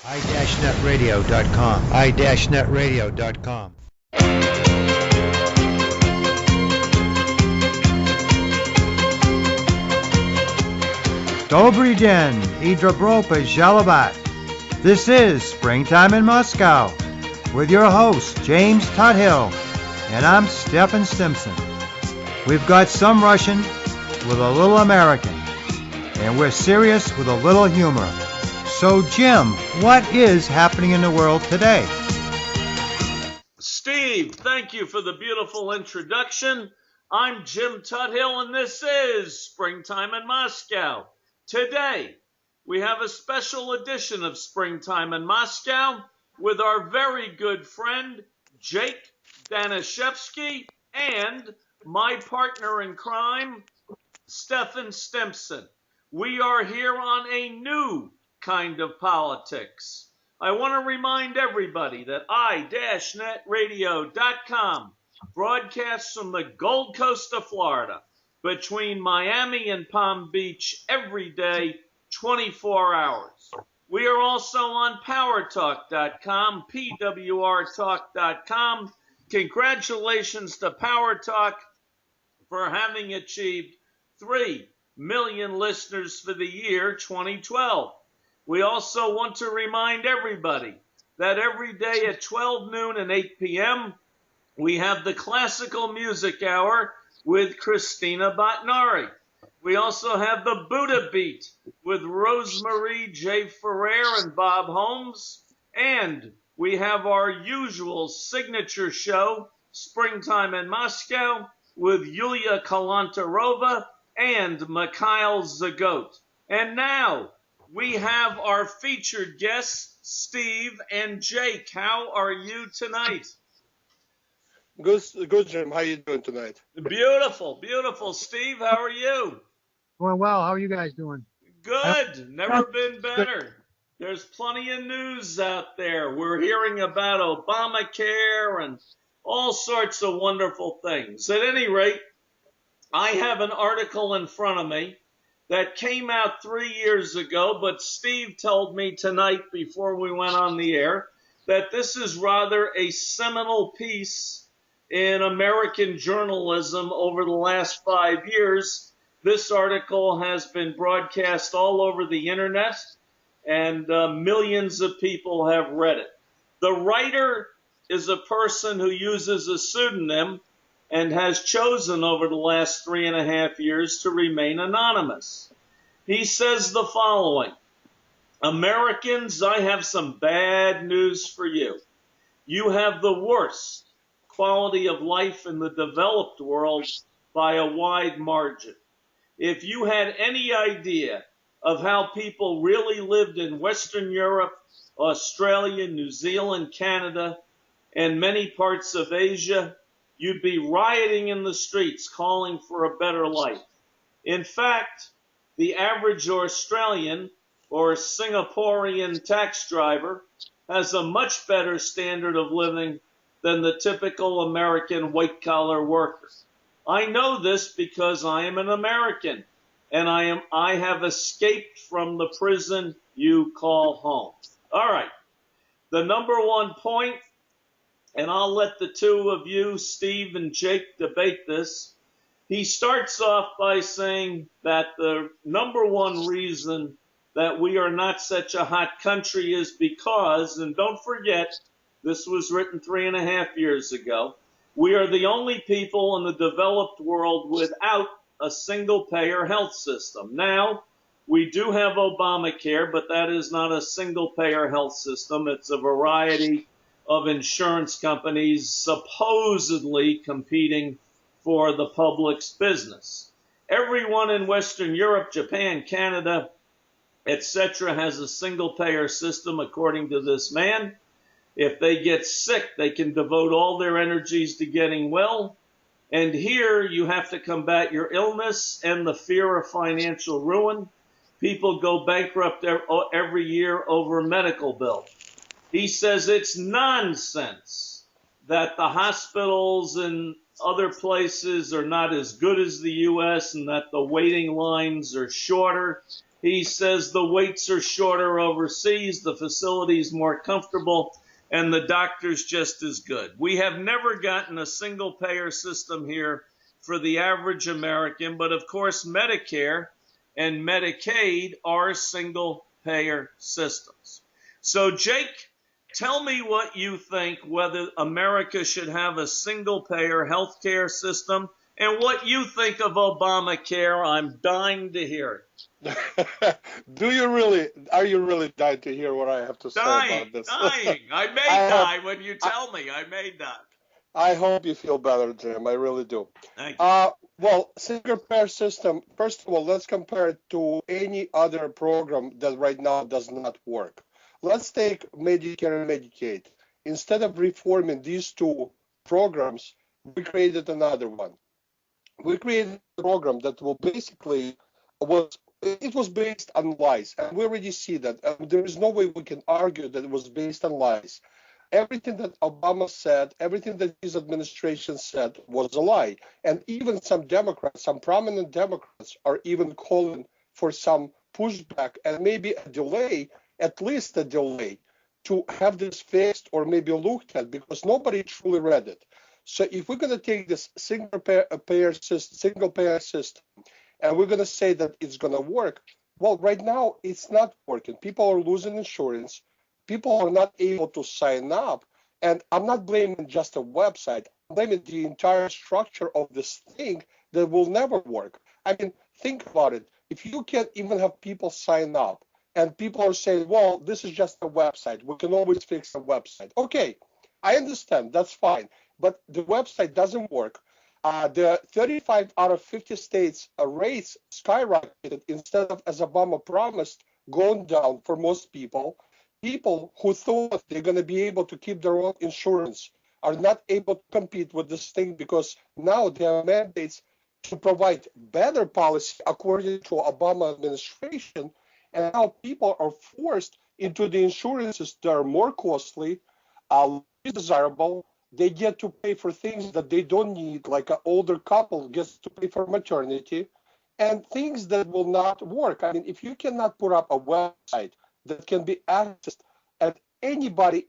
i-netradio.com. i-netradio.com. Dobry den, I Dobropa Jalabat. This is Springtime in Moscow with your host, James Tuthill, and I'm Stephen Stimson. We've got some Russian with a little American, and we're serious with a little humor. So, Jim, what is happening in the world today? Steve, thank you for the beautiful introduction. I'm Jim Tuthill, and this is Springtime in Moscow. Today, we have a special edition of Springtime in Moscow with our very good friend, Jake Danishevsky, and my partner in crime, Stephen Stimson. We are here on a new kind of politics. I want to remind everybody that i-netradio.com broadcasts from the Gold Coast of Florida between Miami and Palm Beach every day, 24 hours. We are also on powertalk.com, pwrtalk.com. Congratulations to Power Talk for having achieved 3 million listeners for the year 2012. We also want to remind everybody that every day at 12 noon and 8 p.m., we have the Classical Music Hour with Christina Botnari. We also have the Buddha Beat with Rosemarie J. Ferrer and Bob Holmes. And we have our usual signature show, Springtime in Moscow, with Yulia Kalantarova and Mikhail Zagot. And now we have our featured guests, Steve and Jake. How are you tonight? Good, Jim. How are you doing tonight? Beautiful, beautiful. Steve, how are you? Doing well. How are you guys doing? Good. Never been better. There's plenty of news out there. We're hearing about Obamacare and all sorts of wonderful things. At any rate, I have an article in front of me that came out 3 years ago, but Steve told me tonight before we went on the air that this is rather a seminal piece in American journalism over the last 5 years. This article has been broadcast all over the internet, and millions of people have read it. The writer is a person who uses a pseudonym and has chosen over the last 3.5 years to remain anonymous. He says the following: Americans, I have some bad news for you. You have the worst quality of life in the developed world by a wide margin. If you had any idea of how people really lived in Western Europe, Australia, New Zealand, Canada, and many parts of Asia, you'd be rioting in the streets calling for a better life. In fact, the average Australian or Singaporean tax driver has a much better standard of living than the typical American white-collar worker. I know this because I am an American, and I have escaped from the prison you call home. All right, the number one point, and I'll let the two of you, Steve and Jake, debate this. He starts off by saying that the number one reason that we are not such a hot country is because, and don't forget, this was written 3.5 years ago, we are the only people in the developed world without a single-payer health system. Now, we do have Obamacare, but that is not a single-payer health system. It's a variety of insurance companies supposedly competing for the public's business. Everyone in Western Europe, Japan, Canada, etc., has a single-payer system, according to this man. If they get sick, they can devote all their energies to getting well. And here you have to combat your illness and the fear of financial ruin. People go bankrupt every year over medical bills. He says it's nonsense that the hospitals in other places are not as good as the U.S. and that the waiting lines are shorter. He says the waits are shorter overseas, the facilities more comfortable, and the doctors just as good. We have never gotten a single payer system here for the average American, but of course Medicare and Medicaid are single payer systems. So Jake, tell me what you think, whether America should have a single payer healthcare system and what you think of Obamacare. I'm dying to hear it. Are you really dying to hear what I have to say about this? Dying. I may die when you tell me. I may die. I hope you feel better, Jim. I really do. Thank you. Well, single payer system, first of all, let's compare it to any other program that right now does not work. Let's take Medicare and Medicaid. Instead of reforming these two programs, we created another one. We created a program that will basically was based on lies, and we already see that. There is no way we can argue that it was based on lies. Everything that Obama said, everything that his administration said was a lie. And even some Democrats, some prominent Democrats are even calling for some pushback and maybe a delay, at least a delay, to have this fixed or maybe looked at, because nobody truly read it. So if we're going to take this single payer system and we're going to say that it's going to work, well, right now it's not working. People are losing insurance. People are not able to sign up. And I'm not blaming just a website. I'm blaming the entire structure of this thing that will never work. I mean, think about it. If you can't even have people sign up and people are saying, well, this is just a website, we can always fix the website. Okay, I understand. That's fine. But the website doesn't work. The 35 out of 50 states rates skyrocketed instead of, as Obama promised, going down for most people. People who thought they're going to be able to keep their own insurance are not able to compete with this thing because now there are mandates to provide better policy according to Obama administration. And now people are forced into the insurances that are more costly, less desirable. They get to pay for things that they don't need, like an older couple gets to pay for maternity, and things that will not work. I mean, if you cannot put up a website that can be accessed, and anybody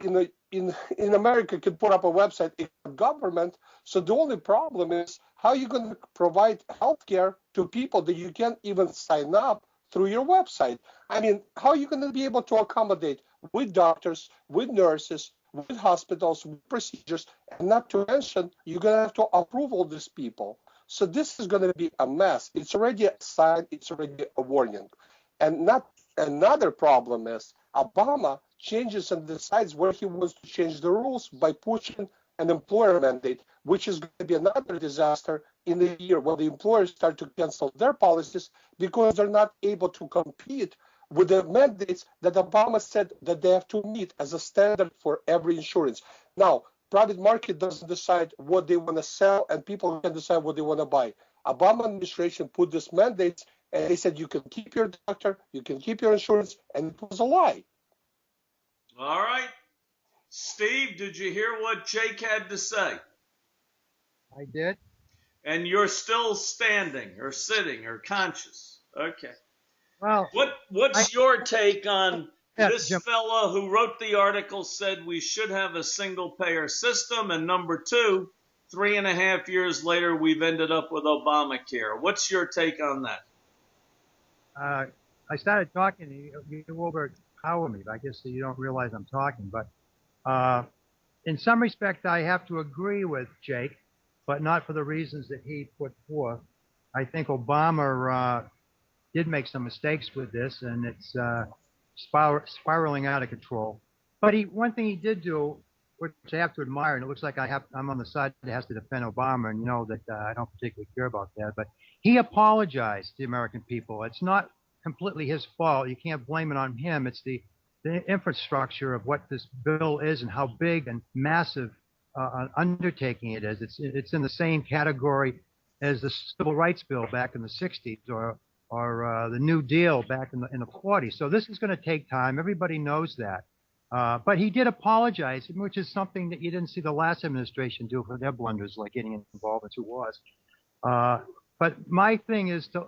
in America can put up a website in government. So the only problem is how are you going to provide healthcare to people that you can't even sign up through your website? I mean, how are you going to be able to accommodate with doctors, with nurses, with hospitals, with procedures, and not to mention you're going to have to approve all these people. So this is going to be a mess. It's already a sign. It's already a warning. And not another problem is Obama changes and decides where he wants to change the rules by pushing an employer mandate, which is going to be another disaster in the year when the employers start to cancel their policies because they're not able to compete with the mandates that Obama said that they have to meet as a standard for every insurance. Now, private market doesn't decide what they want to sell, and people can decide what they want to buy. Obama administration put these mandates, and they said you can keep your doctor, you can keep your insurance, and it was a lie. All right. Steve, did you hear what Jake had to say? I did. And you're still standing or sitting or conscious. Okay. Well, what's your take on this Jim. fella who wrote the article said we should have a single payer system, and number two, 3.5 years later, we've ended up with Obamacare. What's your take on that? I started talking, you overpower me. I guess you don't realize I'm talking. But in some respect, I have to agree with Jake, but not for the reasons that he put forth. I think Obama did make some mistakes with this, and it's spiraling out of control. But one thing he did do, which I have to admire, and it looks like I'm on the side that has to defend Obama, and you know that I don't particularly care about that, but he apologized to the American people. It's not completely his fault. You can't blame it on him. It's the infrastructure of what this bill is and how big and massive an undertaking it is. It's in the same category as the Civil Rights Bill back in the 60s or the New Deal back in the 40s. So this is going to take time. Everybody knows that. But he did apologize, which is something that you didn't see the last administration do for their blunders, like getting involved in 2 wars. But my thing is to,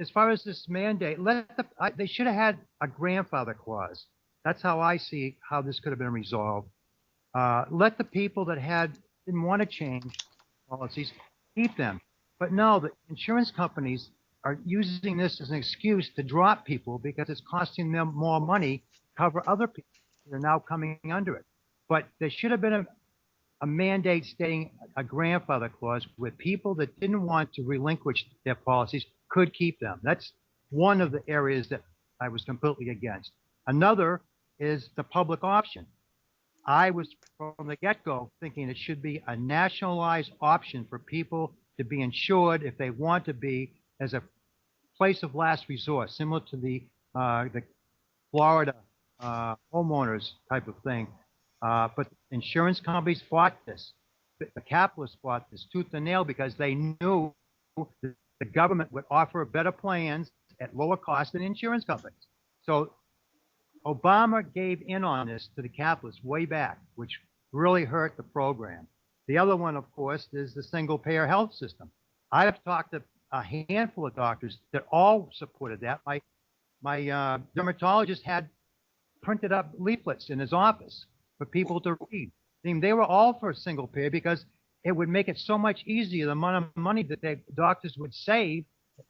as far as this mandate, they should have had a grandfather clause. That's how I see how this could have been resolved. Let the people that didn't want to change policies keep them. But no, the insurance companies are using this as an excuse to drop people because it's costing them more money to cover other people that are now coming under it. But there should have been a mandate stating a grandfather clause where people that didn't want to relinquish their policies could keep them. That's one of the areas that I was completely against. Another is the public option. I was from the get-go thinking it should be a nationalized option for people to be insured if they want to be, as a place of last resort, similar to the Florida homeowners type of thing. But insurance companies fought this. The capitalists fought this tooth and nail because they knew that the government would offer better plans at lower cost than insurance companies. So Obama gave in on this to the capitalists way back, which really hurt the program. The other one, of course, is the single-payer health system. I've talked to a handful of doctors that all supported that. My dermatologist had printed up leaflets in his office for people to read. I mean, they were all for a single-payer because it would make it so much easier, the amount of money that the doctors would save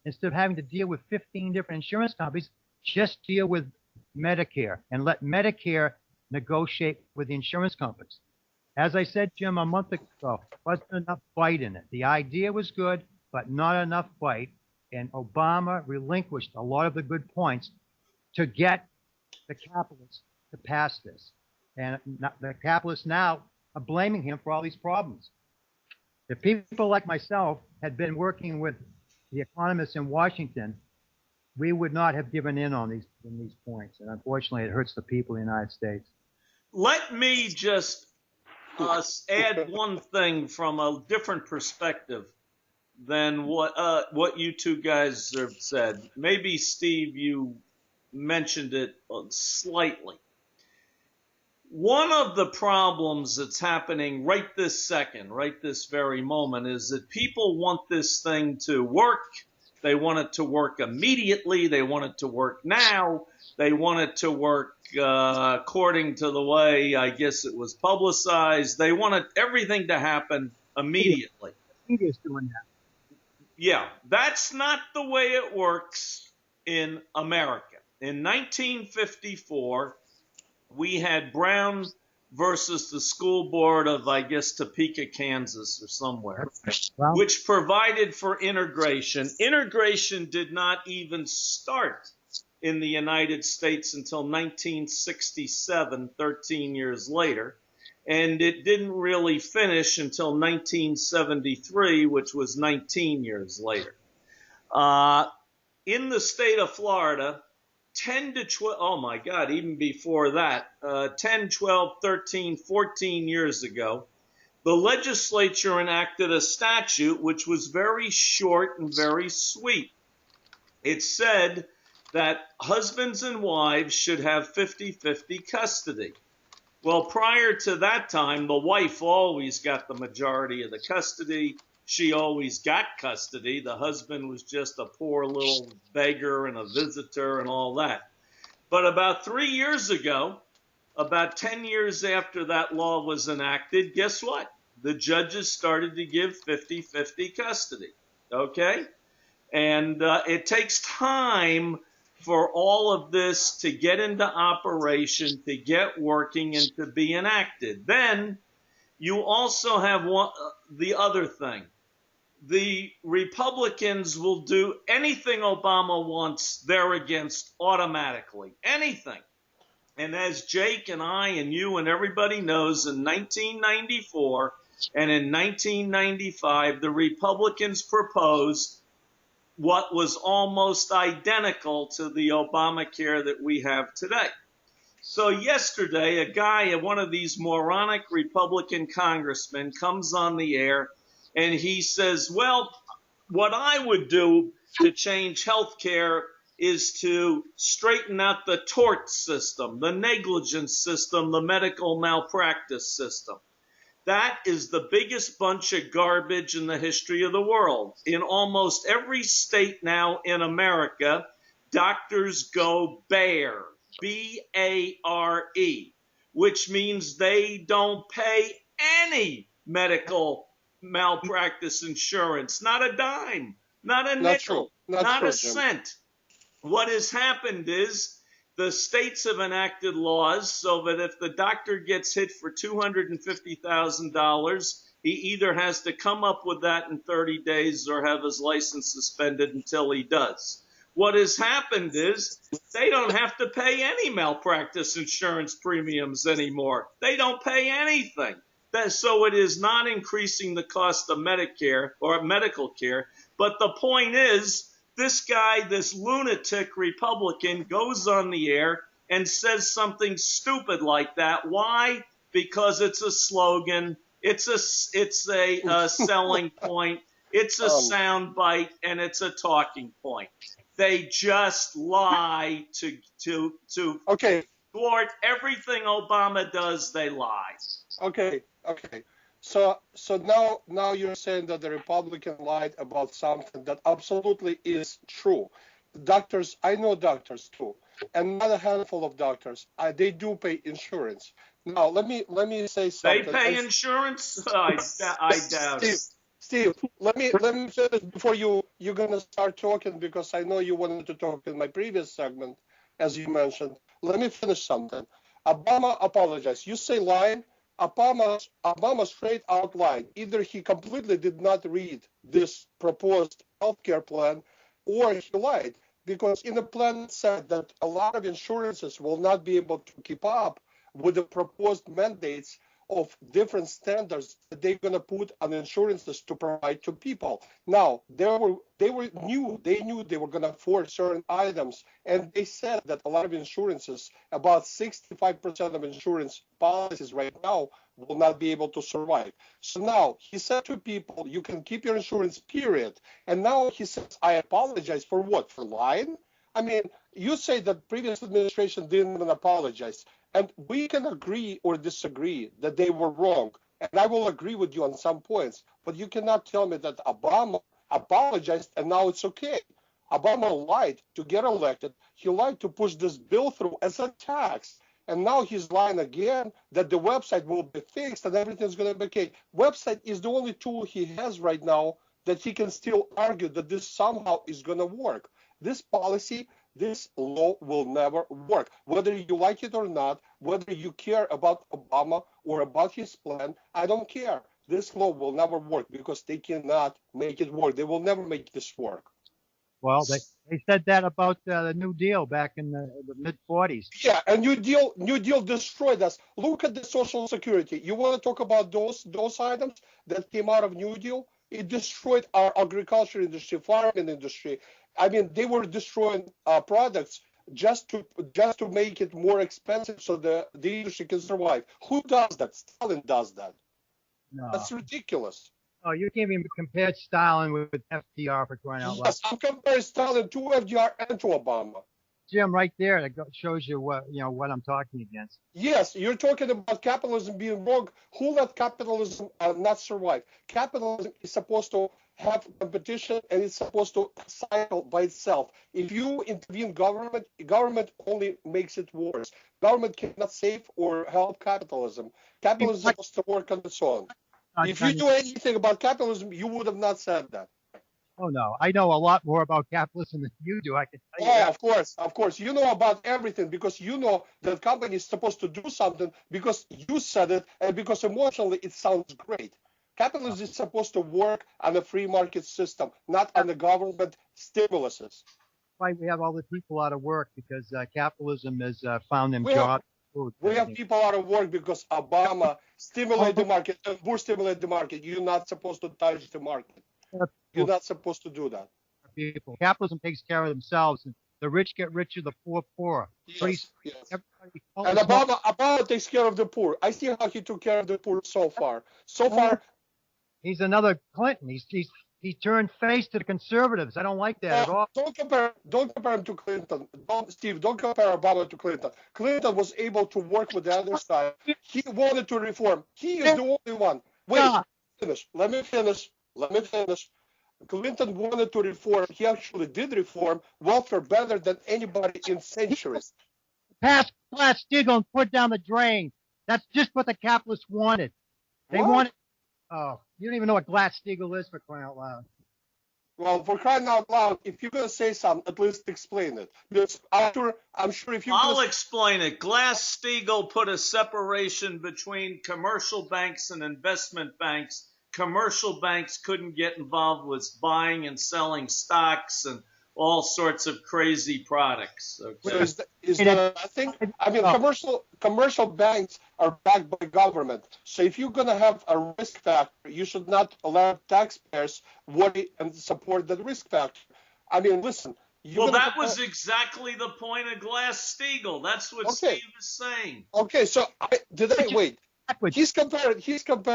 instead of having to deal with 15 different insurance companies. Just deal with Medicare and let Medicare negotiate with the insurance companies. As I said, Jim, a month ago, wasn't enough fight in it. The idea was good, but not enough fight. And Obama relinquished a lot of the good points to get the capitalists to pass this. And the capitalists now are blaming him for all these problems. If people like myself had been working with the economists in Washington, we would not have given in on these points. And unfortunately, it hurts the people of the United States. Let me just add one thing from a different perspective than what you two guys have said. Maybe, Steve, you mentioned it slightly. One of the problems that's happening right this second, right this very moment, is that people want this thing to work. They want it to work immediately. They want it to work now. They want it to work according to the way, I guess, it was publicized. They want everything to happen immediately. Media's doing that. Yeah, that's not the way it works in America. In 1954, we had Brown versus the school board of, I guess, Topeka, Kansas or somewhere, Wow. which provided for integration. Integration did not even start in the United States until 1967, 13 years later. And it didn't really finish until 1973, which was 19 years later. In the state of Florida, 10 to 12, oh my God, even before that, 10, 12, 13, 14 years ago, the legislature enacted a statute which was very short and very sweet. It said that husbands and wives should have 50-50 custody. Well, prior to that time, the wife always got the majority of the custody. She always got custody. The husband was just a poor little beggar and a visitor and all that. But about 3 years ago, about 10 years after that law was enacted, guess what? The judges started to give 50-50 custody, okay? And it takes time for all of this to get into operation, to get working, and to be enacted. Then you also have the other thing. The Republicans will do anything Obama wants, they're against automatically. Anything. And as Jake and I and you and everybody knows, in 1994 and in 1995, the Republicans proposed what was almost identical to the Obamacare that we have today. So yesterday, a guy, one of these moronic Republican congressmen, comes on the air and he says, well, what I would do to change health care is to straighten out the tort system, the negligence system, the medical malpractice system. That is the biggest bunch of garbage in the history of the world. In almost every state now in America, doctors go bare, B-A-R-E, which means they don't pay any medical malpractice insurance, not a dime, not a nickel, not a cent. What has happened is the states have enacted laws so that if the doctor gets hit for $250,000, he either has to come up with that in 30 days or have his license suspended until he does. What has happened is they don't have to pay any malpractice insurance premiums anymore. They don't pay anything. So it is not increasing the cost of Medicare or medical care. But the point is, this guy, this lunatic Republican, goes on the air and says something stupid like that. Why? Because it's a slogan. It's a selling point. It's a sound bite, and it's a talking point. They just lie to thwart everything Obama does. They lie. Okay. So now you're saying that the Republican lied about something that absolutely is true. Doctors, I know doctors too, and not a handful of doctors. They do pay insurance. Now let me say something. They pay insurance? I doubt it. Steve, let me finish before you're gonna start talking, because I know you wanted to talk in my previous segment, as you mentioned. Let me finish something. Obama apologized. You say lying. Obama straight out lied. Either he completely did not read this proposed healthcare plan, or he lied, because in the plan it said that a lot of insurances will not be able to keep up with the proposed mandates of different standards that they're going to put on insurances to provide to people. Now, they knew they were going to force certain items, and they said that a lot of insurances, about 65% of insurance policies right now, will not be able to survive. So now he said to people, you can keep your insurance, period. And now he says, I apologize for what? For lying? I mean, you say that previous administration didn't even apologize. And we can agree or disagree that they were wrong. And I will agree with you on some points. But you cannot tell me that Obama apologized and now it's okay. Obama lied to get elected. He lied to push this bill through as a tax. And now he's lying again that the website will be fixed and everything's going to be okay. Website is the only tool he has right now that he can still argue that this somehow is going to work. This policy, this law will never work. Whether you like it or not, whether you care about Obama or about his plan, I don't care. This law will never work because they cannot make it work. They will never make this work. Well, they said that about the New Deal back in the mid-40s. Yeah, and New Deal destroyed us. Look at the Social Security. You want to talk about those items that came out of New Deal? It destroyed our agriculture industry, farming industry. I mean, they were destroying products just to make it more expensive so the industry can survive. Who does that? Stalin does that. No. That's ridiculous. Oh, you can't even compare Stalin with FDR for crying out loud. Yes, I'm comparing Stalin to FDR and to Obama. Jim, right there, that shows you what I'm talking against. Yes, you're talking about capitalism being wrong. Who let capitalism not survive? Capitalism is supposed to have competition, and it's supposed to cycle by itself. If you intervene government only makes it worse. Government cannot save or help capitalism. Capitalism is supposed to work on its own. If you knew anything about capitalism, you would have not said that. Oh, no. I know a lot more about capitalism than you do, I can tell you. Oh, of course. You know about everything because you know that company is supposed to do something because you said it and because emotionally it sounds great. Capitalism is supposed to work on a free market system, not on the government stimuluses. Why we have all the people out of work because capitalism has found them jobs. We have people out of work because Obama stimulated the market and Bush stimulated the market. You're not supposed to touch the market. You're not supposed to do that. People. Capitalism takes care of themselves. And the rich get richer, the poor poorer. Yes. And Obama takes care of the poor. I see how he took care of the poor so far. He's another Clinton. He turned face to the conservatives. I don't like that at all. Don't compare him to Clinton. Don't compare Obama to Clinton. Clinton was able to work with the other side. He wanted to reform. He is the only one. Wait, let me finish. Clinton wanted to reform. He actually did reform welfare better than anybody in centuries. Pass Glass-Steagall and put down the drain. That's just what the capitalists wanted. They wanted. Oh, you don't even know what Glass-Steagall is, for crying out loud. Well, for crying out loud, if you're going to say something, at least explain it. Because I'm sure if you... I'll explain it. Glass-Steagall put a separation between commercial banks and investment banks. Commercial banks couldn't get involved with buying and selling stocks and all sorts of crazy products. Okay. I mean, commercial banks are backed by government. So if you're going to have a risk factor, you should not allow taxpayers worry and support that risk factor. I mean, listen. Well, that was exactly the point of Glass-Steagall. That's what Steve is saying. Okay, so wait. He's comparing Clinton to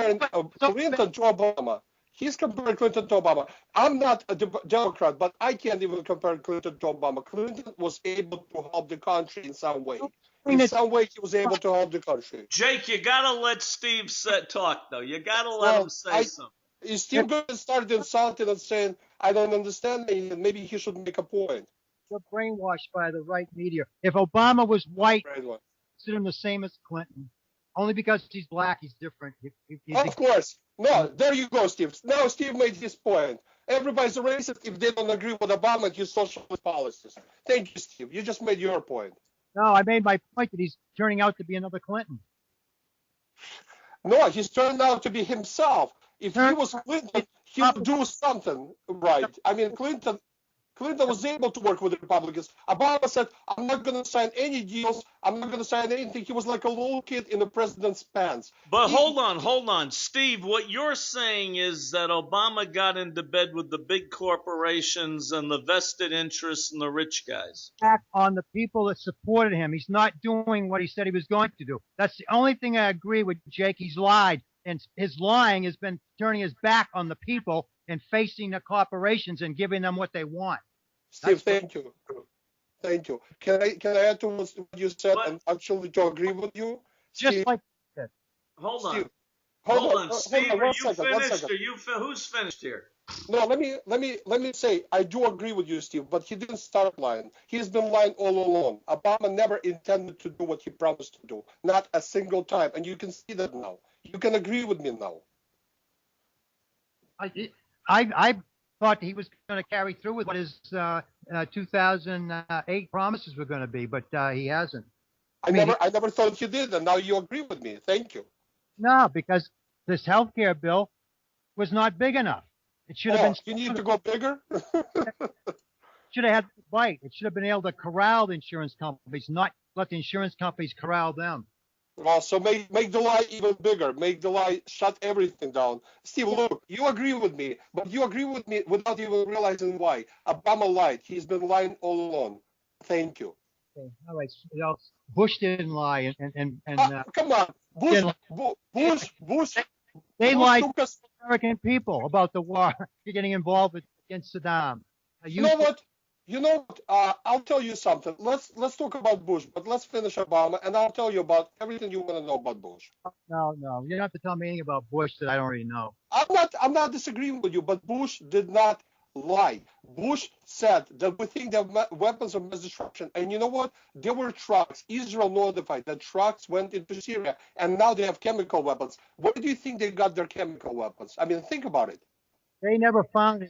Obama. He's comparing Clinton to Obama. I'm not a Democrat, but I can't even compare Clinton to Obama. Clinton was able to help the country in some way. In some way, he was able to help the country. Jake, you got to let Steve talk, though. You got to let him say something. Is Steve going to start insulting and saying, I don't understand, and maybe he should make a point? You're brainwashed by the right media. If Obama was white, consider him the same as Clinton. Only because he's black, he's different. Of course. No, there you go, Steve. Now Steve made his point. Everybody's a racist if they don't agree with Obama and his socialist policies. Thank you, Steve. You just made your point. No, I made my point that he's turning out to be another Clinton. No, he's turned out to be himself. If he was Clinton, he would do something right. I mean, Clinton was able to work with the Republicans. Obama said, I'm not going to sign any deals. I'm not going to sign anything. He was like a little kid in the president's pants. But hold on. Steve, what you're saying is that Obama got into bed with the big corporations and the vested interests and the rich guys. Back on the people that supported him. He's not doing what he said he was going to do. That's the only thing I agree with Jake. He's lied. And his lying has been turning his back on the people and facing the corporations and giving them what they want. Steve, thank you. Can I add to what you said and actually to agree with you? Just Steve, like that. Hold on. Steve, Steve, are you finished? Who's finished here? No, let me say I do agree with you, Steve, but he didn't start lying. He's been lying all along. Obama never intended to do what he promised to do, not a single time, and you can see that now. You can agree with me now. I thought he was going to carry through with what his 2008 promises were going to be, but he hasn't. I never thought you did, and now you agree with me. Thank you. No, because this health care bill was not big enough. It should have been. You need to go bigger? Should have had the bite. It should have been able to corral the insurance companies, not let the insurance companies corral them. Well, so make the lie even bigger. Make the lie shut everything down. Steve, look, you agree with me, but you agree with me without even realizing why. Obama lied. He's been lying all along. Thank you. Okay. All right. Bush didn't lie, come on, Bush. They lied to American people about the war. You're getting involved against Saddam. You know what? I'll tell you something. Let's talk about Bush, but let's finish Obama, and I'll tell you about everything you want to know about Bush. No, you don't have to tell me anything about Bush that I don't already know. I'm not disagreeing with you, but Bush did not lie. Bush said that we think they're weapons of mass destruction, and you know what? There were trucks. Israel notified that trucks went into Syria, and now they have chemical weapons. Where do you think they got their chemical weapons? I mean, think about it. They never found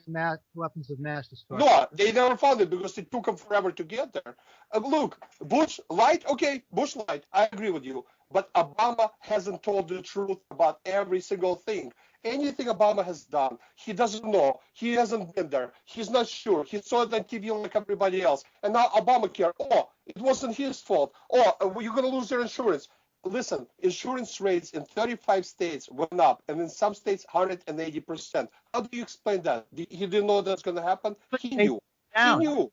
weapons of mass destruction. No, they never found it because it took them forever to get there. Look, Bush lied. Okay, Bush lied. I agree with you. But Obama hasn't told the truth about every single thing. Anything Obama has done, he doesn't know. He hasn't been there. He's not sure. He saw it on TV like everybody else. And now Obamacare. Oh, it wasn't his fault. Oh, you're going to lose your insurance. Listen, insurance rates in 35 states went up, and in some states 180%. How do you explain that? He didn't know that's going to happen? He knew. He knew.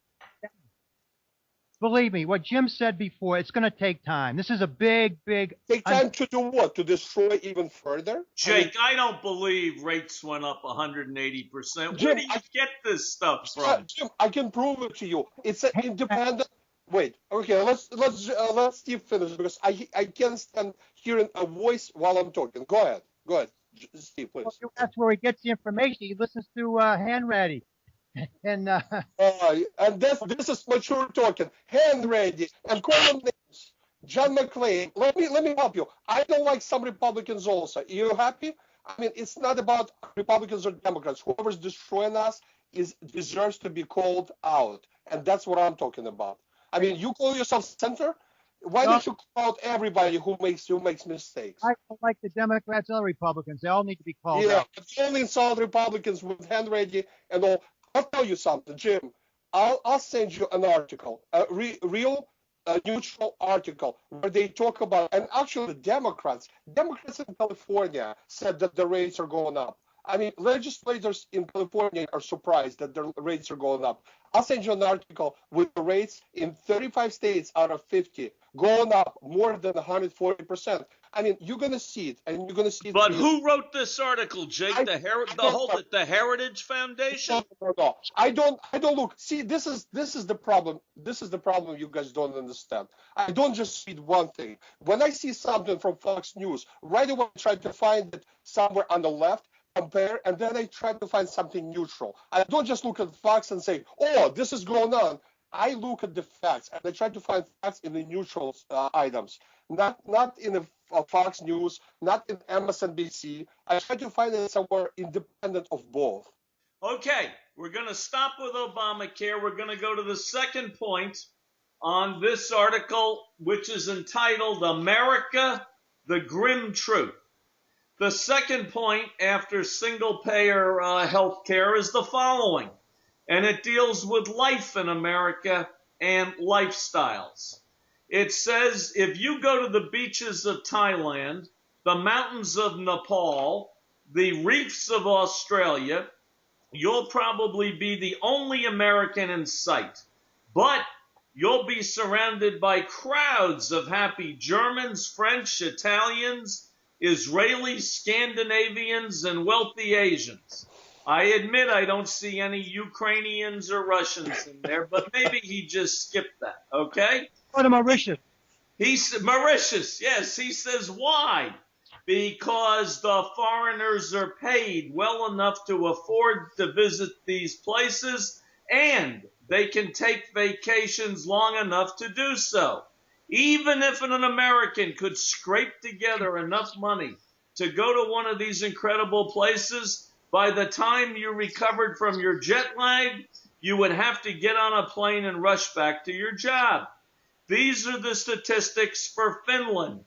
believe me, what Jim said before, it's going to take time. This is a big. Take time to do what? To destroy even further? Jake, I don't believe rates went up 180%. Jim, Where do you get this stuff from? Jim, I can prove it to you. It's an independent. Wait, okay, let Steve finish because I can't stand hearing a voice while I'm talking. Go ahead, Steve, please. Well, that's where he gets the information. He listens to Hanratty. And this is mature talking. Hand ready and call them names. John McClain. Let me help you. I don't like some Republicans also. You happy? I mean, it's not about Republicans or Democrats. Whoever's destroying us deserves to be called out, and that's what I'm talking about. I mean, you call yourself center. Why don't you call out everybody who makes mistakes? I don't like the Democrats or Republicans. They all need to be called Yeah, out. but you only insult Republicans with hand ready and all. I'll tell you something, Jim. I'll send you an article, a real neutral article where they talk about, and actually Democrats in California said that the rates are going up. I mean, legislators in California are surprised that the rates are going up. I'll send you an article with the rates in 35 states out of 50 going up more than 140%. I mean, you're going to see it, and you're going to see it. But who wrote this article, Jake? The Heritage Foundation? No. I don't look. See, this is the problem. This is the problem you guys don't understand. I don't just read one thing. When I see something from Fox News, right away I try to find it somewhere on the left, compare, and then I try to find something neutral. I don't just look at facts and say, oh, this is going on. I look at the facts, and I try to find facts in the neutral items, not in the Fox News, not in MSNBC. I try to find it somewhere independent of both. Okay, we're going to stop with Obamacare. We're going to go to the second point on this article, which is entitled America, the Grim Truth. The second point after single-payer health care is the following, and it deals with life in America and lifestyles. It says, if you go to the beaches of Thailand, the mountains of Nepal, the reefs of Australia, you'll probably be the only American in sight. But you'll be surrounded by crowds of happy Germans, French, Italians, Israelis, Scandinavians, and wealthy Asians. I admit I don't see any Ukrainians or Russians in there, but maybe he just skipped that, okay? Go to Mauritius. Mauritius, yes. He says, why? Because the foreigners are paid well enough to afford to visit these places, and they can take vacations long enough to do so. Even if an American could scrape together enough money to go to one of these incredible places, by the time you recovered from your jet lag, you would have to get on a plane and rush back to your job. These are the statistics for Finland.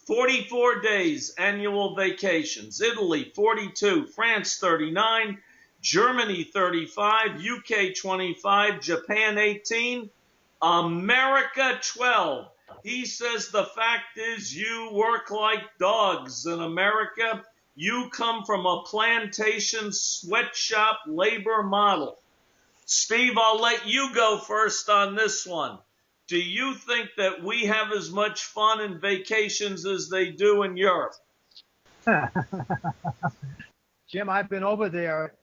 44 days annual vacations. Italy, 42. France, 39. Germany, 35. UK, 25. Japan, 18. America, 12. He says the fact is you work like dogs in America. You come from a plantation sweatshop labor model. Steve, I'll let you go first on this one. Do you think that we have as much fun in vacations as they do in Europe? Jim, I've been over there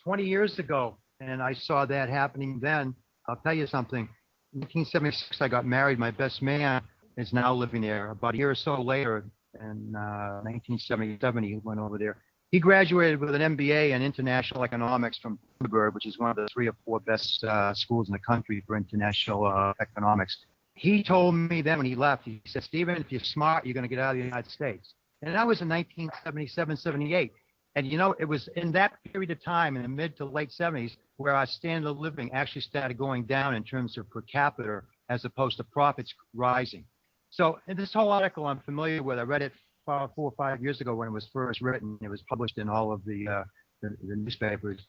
20 years ago, and I saw that happening then. I'll tell you something. In 1976, I got married. My best man is now living there. About a year or so later, in 1977, he went over there. He graduated with an MBA in international economics from Heidelberg, which is one of the 3 or 4 best schools in the country for international economics. He told me then when he left, he said, Stephen, if you're smart, you're going to get out of the United States. And that was in 1977, 78. And, you know, it was in that period of time in the mid to late 70s where our standard of living actually started going down in terms of per capita as opposed to profits rising. So in this whole article I'm familiar with. I read it 4 or 5 years ago when it was first written. It was published in all of the newspapers.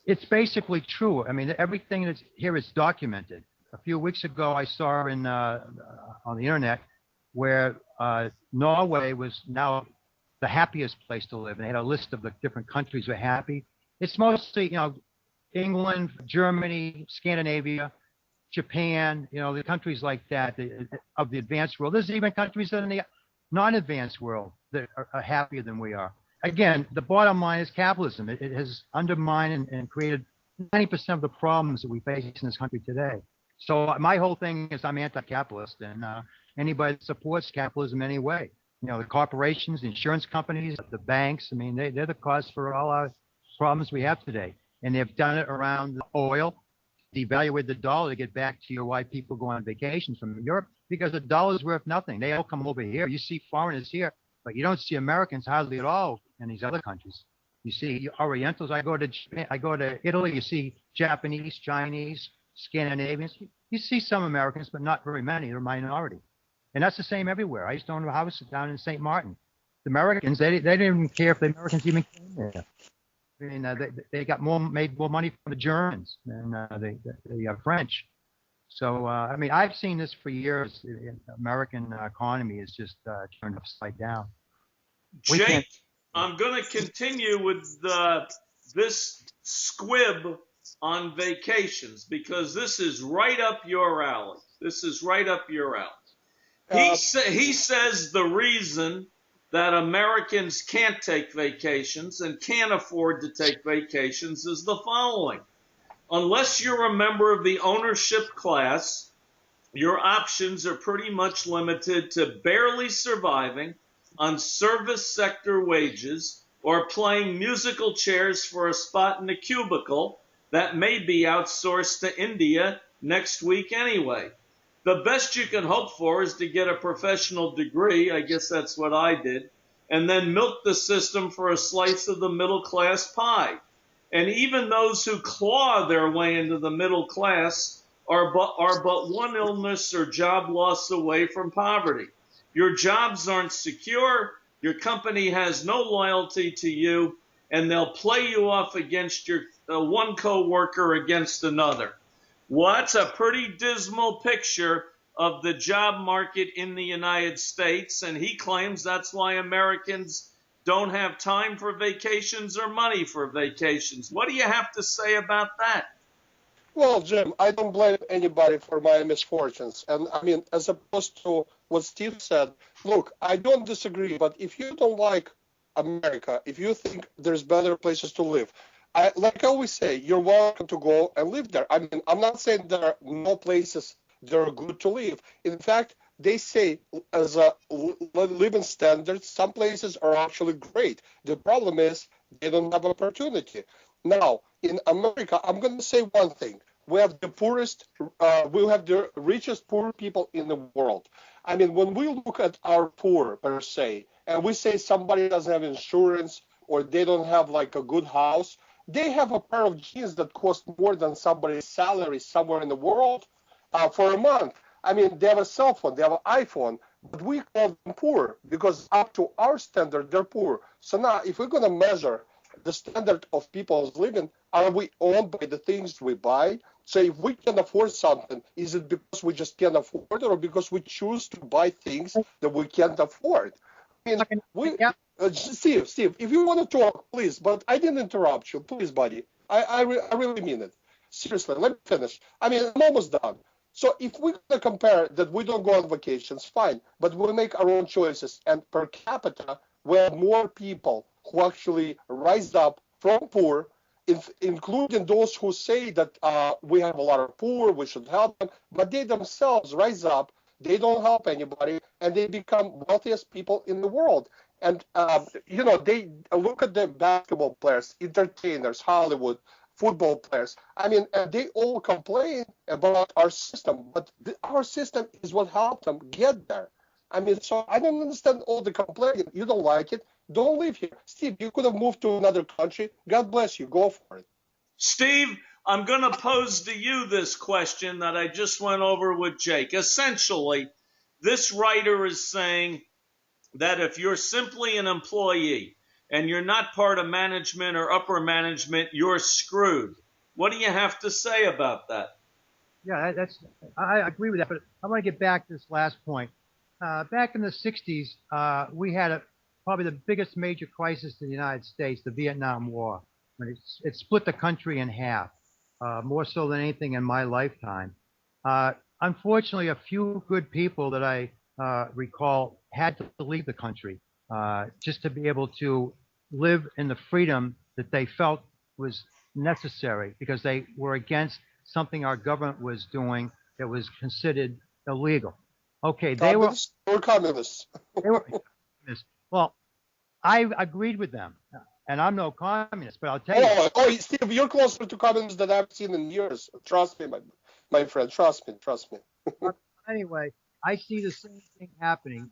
It's basically true. I mean, everything that's here is documented. A few weeks ago, I saw on the internet where Norway was now the happiest place to live. And they had a list of the different countries that are happy. It's mostly, you know, England, Germany, Scandinavia, Japan, the countries like that of the advanced world. There's even countries in the non-advanced world that are happier than we are. Again, the bottom line is capitalism. It has undermined and created 90% of the problems that we face in this country today. So my whole thing is I'm anti-capitalist, and anybody that supports capitalism in any way, the corporations, the insurance companies, the banks, I mean, they're the cause for all our problems we have today. And they've done it around oil, devaluate the dollar to get back to why people go on vacations from Europe, because the dollar's worth nothing. They all come over here. You see foreigners here, but you don't see Americans hardly at all in these other countries. You see Orientals. I go to Japan, I go to Italy. You see Japanese, Chinese, Scandinavians. You see some Americans, but not very many. They're a minority. And that's the same everywhere. I used to own a house down in St. Martin. The Americans, they didn't even care if the Americans even came there. I mean, they made more money from the Germans than the French. So, I mean, I've seen this for years. The American economy is just turned upside down. Jake, I'm going to continue with this squib on vacations, because this is right up your alley. This is right up your alley. He says the reason that Americans can't take vacations and can't afford to take vacations is the following. Unless you're a member of the ownership class, your options are pretty much limited to barely surviving on service sector wages or playing musical chairs for a spot in a cubicle that may be outsourced to India next week anyway. The best you can hope for is to get a professional degree. I guess that's what I did. And then milk the system for a slice of the middle class pie. And even those who claw their way into the middle class are but one illness or job loss away from poverty. Your jobs aren't secure. Your company has no loyalty to you, and they'll play you off against your one coworker against another. Well, that's a pretty dismal picture of the job market in the United States, and he claims that's why Americans don't have time for vacations or money for vacations. What do you have to say about that? Well, Jim, I don't blame anybody for my misfortunes. And I mean, as opposed to what Steve said, look, I don't disagree, but if you don't like America, if you think there's better places to live, like I always say, you're welcome to go and live there. I mean, I'm not saying there are no places that are good to live. In fact, they say as a living standards, some places are actually great. The problem is they don't have opportunity. Now, in America, I'm going to say one thing. We have the richest poor people in the world. I mean, when we look at our poor per se, and we say somebody doesn't have insurance or they don't have like a good house, they have a pair of jeans that cost more than somebody's salary somewhere in the world for a month. I mean, they have a cell phone, they have an iPhone, but we call them poor because up to our standard, they're poor. So now, if we're going to measure the standard of people's living, are we owned by the things we buy? So if we can afford something, is it because we just can't afford it or because we choose to buy things that we can't afford? I mean, Steve, if you want to talk, please, but I didn't interrupt you. Please, buddy. I really mean it. Seriously, let me finish. I mean, I'm almost done. So if we're going to compare that we don't go on vacations, fine, but we make our own choices. And per capita, we have more people who actually rise up from poor, including those who say that we have a lot of poor, we should help them, but they themselves rise up, they don't help anybody, and they become wealthiest people in the world. And, they look at the basketball players, entertainers, Hollywood, football players. I mean, they all complain about our system, but our system is what helped them get there. I mean, so I don't understand all the complaining. You don't like it. Don't live here. Steve, you could have moved to another country. God bless you. Go for it. Steve, I'm going to pose to you this question that I just went over with Jake. Essentially, this writer is saying that if you're simply an employee and you're not part of management or upper management, you're screwed. What do you have to say about that? Yeah, I agree with that, but I want to get back to this last point. Back in the 60s, we had probably the biggest major crisis in the United States, the Vietnam War. When it split the country in half, more so than anything in my lifetime. Unfortunately, a few good people that I recall had to leave the country just to be able to live in the freedom that they felt was necessary because they were against something our government was doing that was considered illegal. Okay, they were communists. They were communists. Well, I agreed with them, and I'm no communist, but I'll tell you. Oh, Steve, you're closer to communists than I've seen in years. Trust me, my friend. Trust me. Anyway, I see the same thing happening.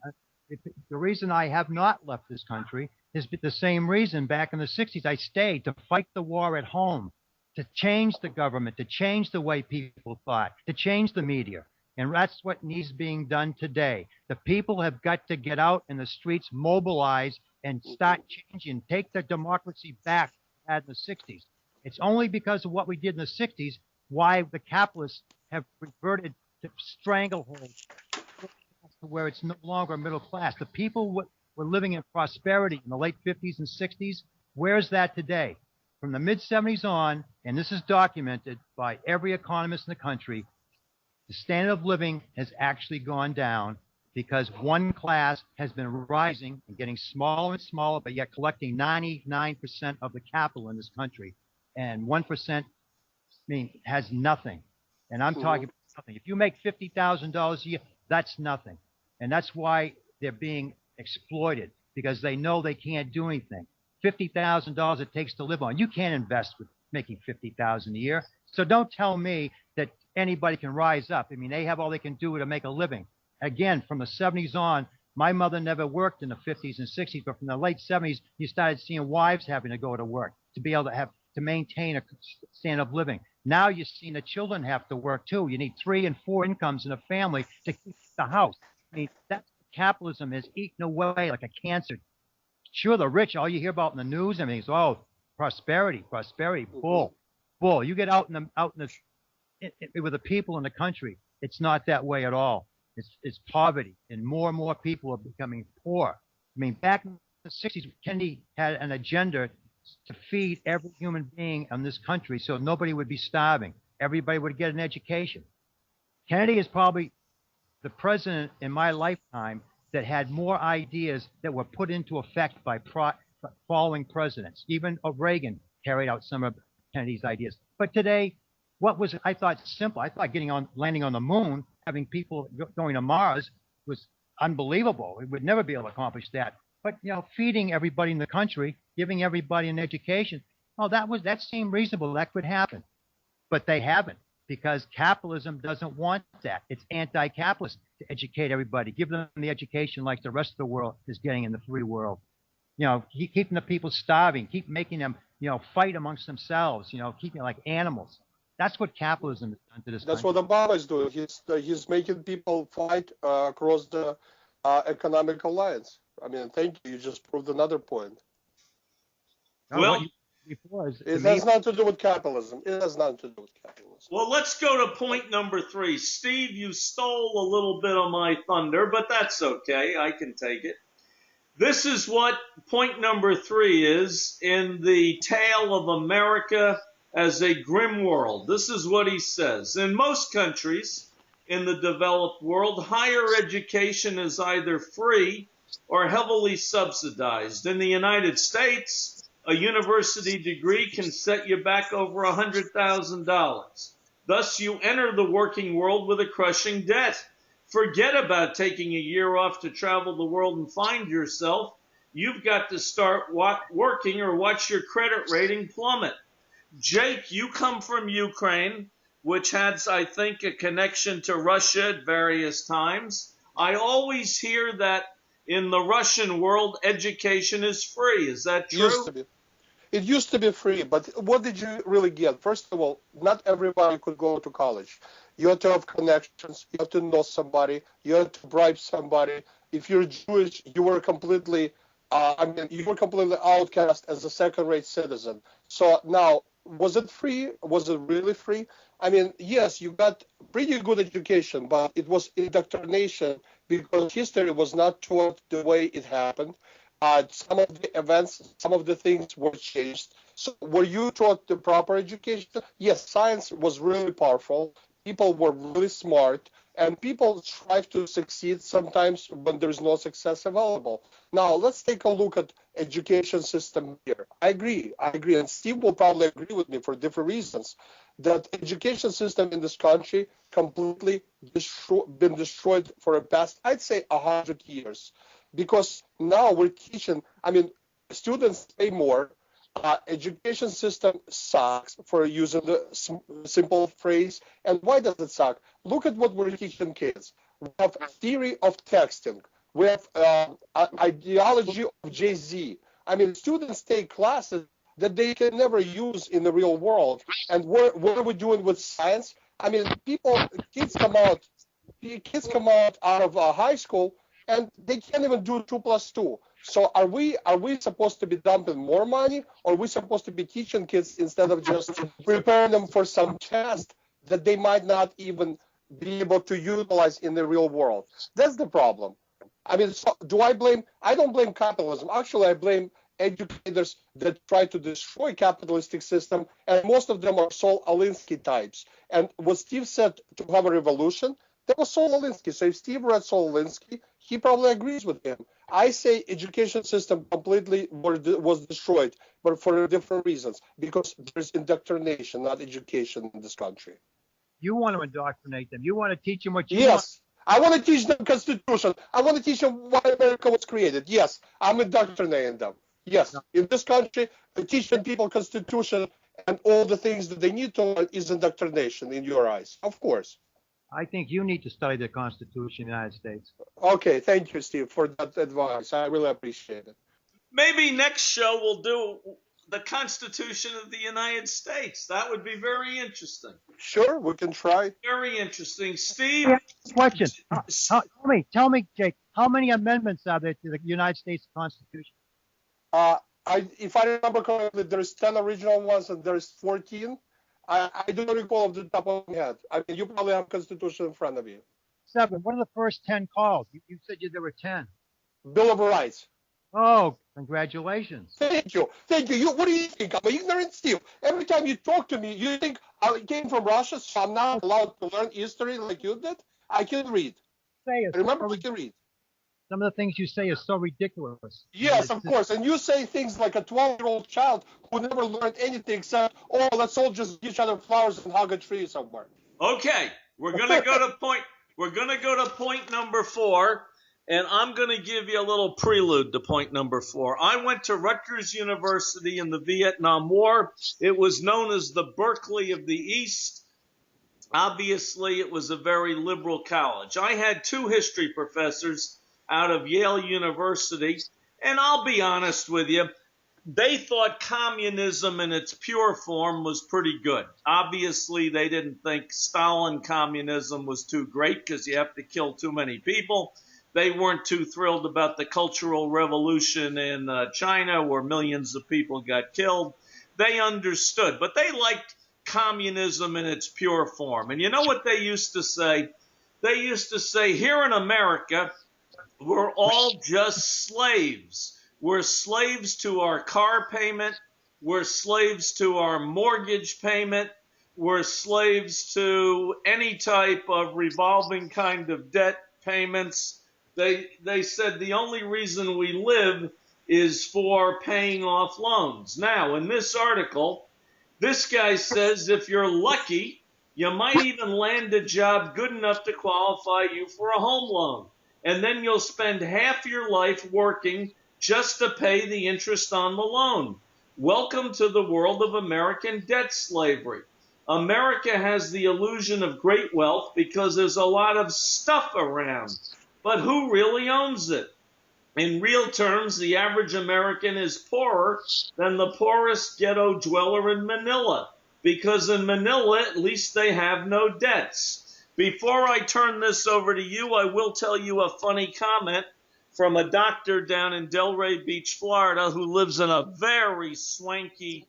The reason I have not left this country is the same reason back in the 60s I stayed to fight the war at home, to change the government, to change the way people thought, to change the media. And that's what needs being done today. The people have got to get out in the streets, mobilize, and start changing, take their democracy back as in the 60s. It's only because of what we did in the 60s why the capitalists have reverted to stranglehold to where it's no longer middle class. The people were living in prosperity in the late 50s and 60s. Where's that today? From the mid-70s on, and this is documented by every economist in the country, the standard of living has actually gone down because one class has been rising and getting smaller and smaller, but yet collecting 99% of the capital in this country. And 1% has nothing. And I'm talking about nothing. If you make $50,000 a year, that's nothing. And that's why they're being exploited, because they know they can't do anything. $50,000 it takes to live on. You can't invest with making $50,000 a year. So don't tell me that anybody can rise up. I mean, they have all they can do to make a living. Again, from the 70s on, my mother never worked in the 50s and 60s, but from the late 70s, you started seeing wives having to go to work to be able to maintain a standard of living. Now you're seeing the children have to work too. You need 3 and 4 incomes in a family to keep the house. I mean, that's what capitalism has eaten away like a cancer. Sure, the rich, all you hear about in the news, I mean, is, oh, prosperity, bull. You get out with the people in the country, it's not that way at all. It's poverty, and more people are becoming poor. I mean, back in the 60s, Kennedy had an agenda to feed every human being in this country so nobody would be starving. Everybody would get an education. Kennedy is probably the president in my lifetime that had more ideas that were put into effect by following presidents. Even Reagan carried out some of Kennedy's ideas. But today, what was, I thought, simple. I thought landing on the moon, having people going to Mars was unbelievable. We would never be able to accomplish that. But, feeding everybody in the country, giving everybody an education, that seemed reasonable. That could happen. But they haven't, because capitalism doesn't want that. It's anti-capitalist to educate everybody, give them the education like the rest of the world is getting in the free world. Keeping the people starving, keep making them, fight amongst themselves, keeping like animals. That's what capitalism has done to this country. That's what Obama is doing. He's making people fight across the economic alliance. I mean, thank you. You just proved another point. Well, it has nothing to do with capitalism. It has nothing to do with capitalism. Well, let's go to point number 3. Steve, you stole a little bit of my thunder, but that's okay. I can take it. This is what point number 3 is in the tale of America as a grim world. This is what he says. In most countries in the developed world, higher education is either free or heavily subsidized. In the United States, a university degree can set you back over $100,000. Thus, you enter the working world with a crushing debt. Forget about taking a year off to travel the world and find yourself. You've got to start working or watch your credit rating plummet. Jake, you come from Ukraine, which has, I think, a connection to Russia at various times. I always hear that in the Russian world, education is free. Is that true? It used to be free, but what did you really get? First of all, not everybody could go to college. You had to have connections. You had to know somebody. You had to bribe somebody. If you're Jewish, you were completely, outcast as a second-rate citizen. So now, was it free? Was it really free? I mean, yes, you got pretty good education, but it was indoctrination because history was not taught the way it happened. Some of the events, some of the things were changed. So were you taught the proper education? Yes, science was really powerful. people were really smart, and people strive to succeed sometimes when there's no success available. Now, let's take a look at education system here. I agree, and Steve will probably agree with me for different reasons, that education system in this country completely been destroyed for the past, I'd say, 100 years. Because now we're teaching, I mean, students pay more, education system sucks, for using the simple phrase. And why does it suck? Look at what we're teaching kids. We have a theory of texting. We have ideology of Jay-Z. I mean, students take classes that they can never use in the real world. And what are we doing with science? I mean, kids come out of high school and they can't even do 2 plus 2. So are we supposed to be dumping more money, or are we supposed to be teaching kids instead of just preparing them for some test that they might not even be able to utilize in the real world? That's the problem. I mean, so I don't blame capitalism. Actually, I blame educators that try to destroy capitalistic system, and most of them are Saul Alinsky types. And what Steve said, to have a revolution, that was Saul Alinsky. So if Steve read Saul Alinsky, he probably agrees with him. I say education system completely was destroyed, but for different reasons, because there's indoctrination, not education in this country. You want to indoctrinate them. You want to teach them what you want. Yes, I want to teach them Constitution. I want to teach them why America was created. Yes, I'm indoctrinating them. Yes, in this country, teaching people Constitution and all the things that they need to learn is indoctrination in your eyes, of course. I think you need to study the Constitution of the United States. Okay, thank you, Steve, for that advice. I really appreciate it. Maybe next show we'll do the Constitution of the United States. That would be very interesting. Sure, we can try. Very interesting. Steve? Question. Tell me, Jake, how many amendments are there to the United States Constitution? If I remember correctly, there's 10 original ones and there's 14. I do not recall off the top of my head. I mean, you probably have Constitution in front of you. 7. What are the first 10 called? You said there were 10. Bill of Rights. Oh, congratulations. Thank you. What do you think? I'm an ignorant Steve. Every time you talk to me, you think I came from Russia, so I'm not allowed to learn history like you did? I can read. Remember, I can read. Some of the things you say are so ridiculous. Yes, of course. And you say things like a 12-year-old child who never learned anything except, oh, let's all just give each other flowers and hug a tree somewhere. Okay, we're gonna go to point. We're gonna go to point number 4, and I'm gonna give you a little prelude to point number 4. I went to Rutgers University in the Vietnam War. It was known as the Berkeley of the East. Obviously, it was a very liberal college. I had 2 history professors out of Yale University, and I'll be honest with you, they thought communism in its pure form was pretty good. Obviously, they didn't think Stalin communism was too great because you have to kill too many people. They weren't too thrilled about the Cultural Revolution in China where millions of people got killed. They understood, but they liked communism in its pure form. And you know what they used to say? They used to say, here in America, we're all just slaves. We're slaves to our car payment. We're slaves to our mortgage payment. We're slaves to any type of revolving kind of debt payments. They said the only reason we live is for paying off loans. Now, in this article, this guy says if you're lucky, you might even land a job good enough to qualify you for a home loan. And then you'll spend half your life working just to pay the interest on the loan. Welcome to the world of American debt slavery. America has the illusion of great wealth because there's a lot of stuff around. But who really owns it? In real terms, the average American is poorer than the poorest ghetto dweller in Manila, because in Manila, at least they have no debts. Before I turn this over to you, I will tell you a funny comment from a doctor down in Delray Beach, Florida, who lives in a very swanky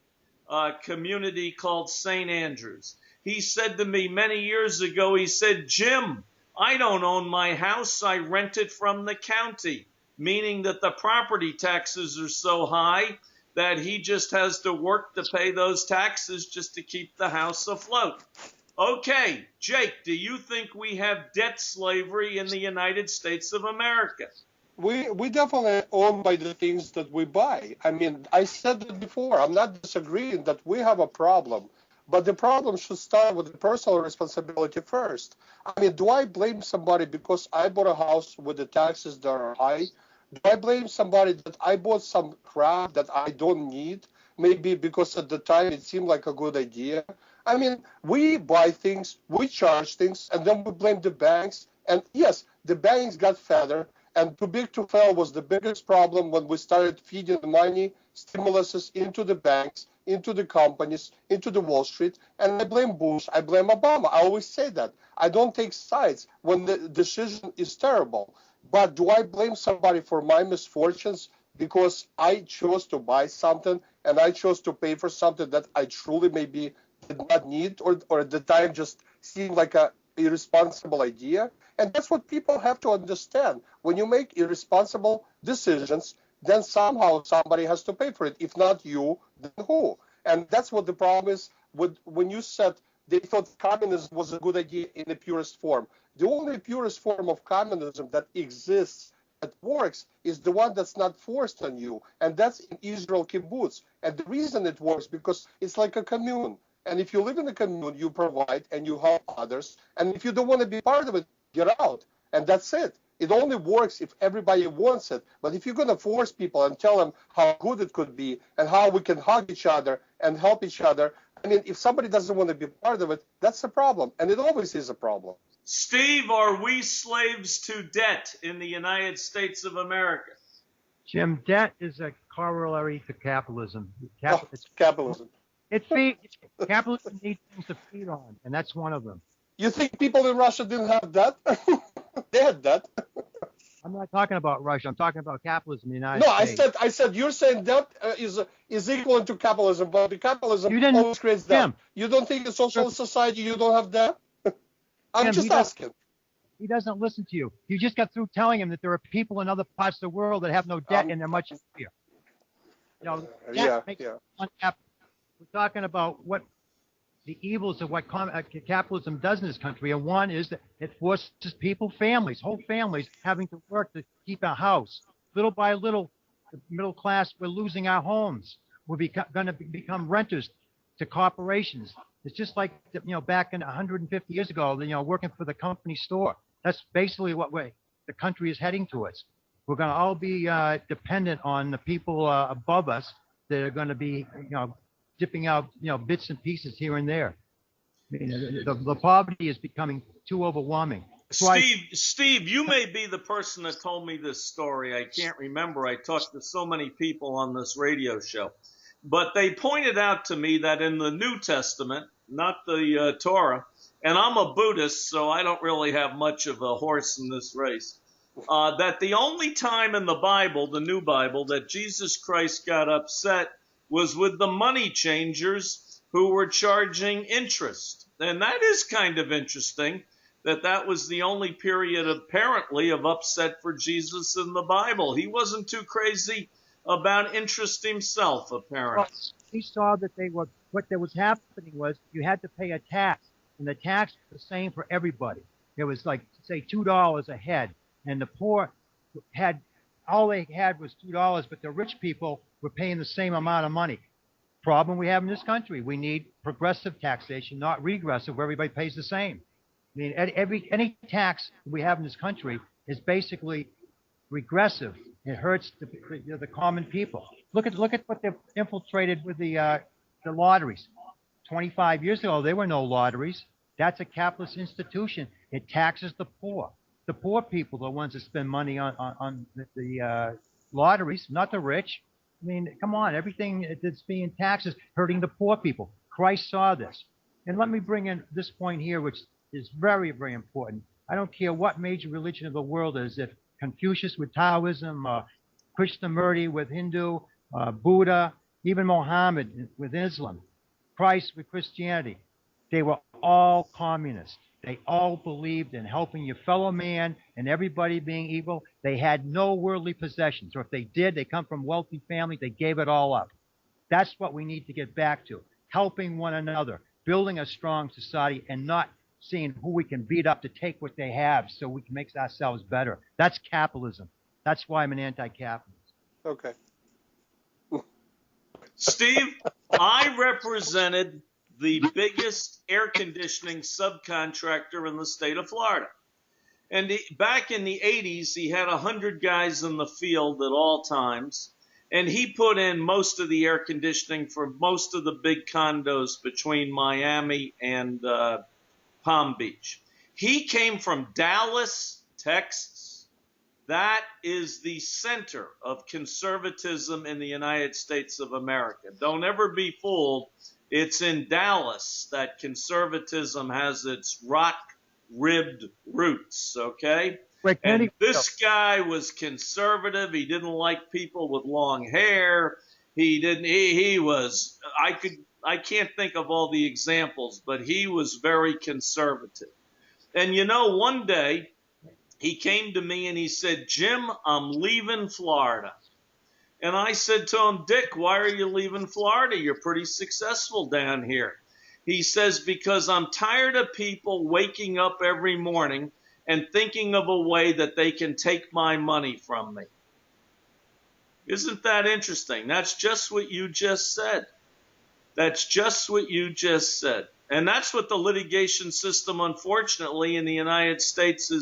community called St. Andrews. He said to me many years ago, he said, Jim, I don't own my house. I rent it from the county, meaning that the property taxes are so high that he just has to work to pay those taxes just to keep the house afloat. Okay, Jake, do you think we have debt slavery in the United States of America? We definitely own by the things that we buy. I mean, I said that before. I'm not disagreeing that we have a problem, but the problem should start with the personal responsibility first. I mean, do I blame somebody because I bought a house with the taxes that are high? Do I blame somebody that I bought some crap that I don't need? Maybe because at the time it seemed like a good idea. I mean, we buy things, we charge things, and then we blame the banks. And yes, the banks got fatter, and too big to fail was the biggest problem when we started feeding the money, stimuluses into the banks, into the companies, into the Wall Street. And I blame Bush, I blame Obama. I always say that. I don't take sides when the decision is terrible. But do I blame somebody for my misfortunes because I chose to buy something and I chose to pay for something that I truly maybe did not need or at the time just seemed like a irresponsible idea? And that's what people have to understand. When you make irresponsible decisions, then somehow somebody has to pay for it. If not you, then who? And that's what the problem is with when you said they thought communism was a good idea in the purest form. The only purest form of communism that exists, that works, is the one that's not forced on you. And that's in Israel kibbutz. And the reason it works because it's like a commune. And if you live in a commune, you provide and you help others. And if you don't want to be part of it, get out. And that's it. It only works if everybody wants it. But if you're going to force people and tell them how good it could be and how we can hug each other and help each other, I mean, if somebody doesn't want to be part of it, that's a problem. And it always is a problem. Steve, are we slaves to debt in the United States of America? Jim, debt is a corollary to capitalism. Capitalism. Capitalism needs things to feed on, and that's one of them. You think people in Russia didn't have that? They had that. I'm not talking about Russia. I'm talking about capitalism in the United States. No, I said you're saying that is equal to capitalism, but the capitalism always creates that. You don't think in socialist society you don't have that? I'm just asking. He doesn't listen to you. You just got through telling him that there are people in other parts of the world that have no debt and they're much happier. You know, yeah. We're talking about what the evils of what capitalism does in this country, and one is that it forces people, whole families, having to work to keep a house. Little by little, the middle class, we're losing our homes. We're going to become renters to corporations. It's just like, back in 150 years ago, working for the company store. That's basically what the country is heading towards. We're going to all be dependent on the people above us that are going to be, dipping out, bits and pieces here and there. I mean, the poverty is becoming too overwhelming. Steve, you may be the person that told me this story. I can't remember. I talked to so many people on this radio show. But they pointed out to me that in the New Testament, not the Torah, and I'm a Buddhist, so I don't really have much of a horse in this race, that the only time in the Bible, the New Bible, that Jesus Christ got upset was with the money changers who were charging interest. And that is kind of interesting that was the only period apparently of upset for Jesus in the Bible. He wasn't too crazy about interest himself, apparently. Well, he saw that what was happening was you had to pay a tax, and the tax was the same for everybody. It was like, say, $2 a head, and the poor all they had was $2, but the rich people were paying the same amount of money. Problem we have in this country, we need progressive taxation, not regressive, where everybody pays the same. I mean, any tax we have in this country is basically regressive. It hurts the common people. Look at what they've infiltrated with the lotteries. 25 years ago, there were no lotteries. That's a capitalist institution. It taxes the poor. The poor people are the ones that spend money on the lotteries, not the rich. I mean, come on, everything that's being taxed is hurting the poor people. Christ saw this. And let me bring in this point here, which is very, very important. I don't care what major religion of the world is, if Confucius with Taoism, Krishnamurti with Hindu, Buddha, even Mohammed with Islam, Christ with Christianity. They were all communists. They all believed in helping your fellow man and everybody being equal. They had no worldly possessions, or if they did, they come from wealthy families, they gave it all up. That's what we need to get back to, helping one another, building a strong society and not seeing who we can beat up to take what they have so we can make ourselves better. That's capitalism. That's why I'm an anti-capitalist. Okay. Steve, I represented the biggest air conditioning subcontractor in the state of Florida. And back in the 80s, he had 100 guys in the field at all times. And he put in most of the air conditioning for most of the big condos between Miami and Palm Beach. He came from Dallas, Texas. That is the center of conservatism in the United States of America. Don't ever be fooled. It's in Dallas that conservatism has its rock-ribbed roots, okay? And this guy was conservative. He didn't like people with long hair. He was, I can't think of all the examples, but he was very conservative. And you know, one day he came to me and he said, Jim, I'm leaving Florida. And I said to him, Dick, why are you leaving Florida? You're pretty successful down here. He says, because I'm tired of people waking up every morning and thinking of a way that they can take my money from me. Isn't that interesting? That's just what you just said. That's just what you just said. And that's what the litigation system, unfortunately, in the United States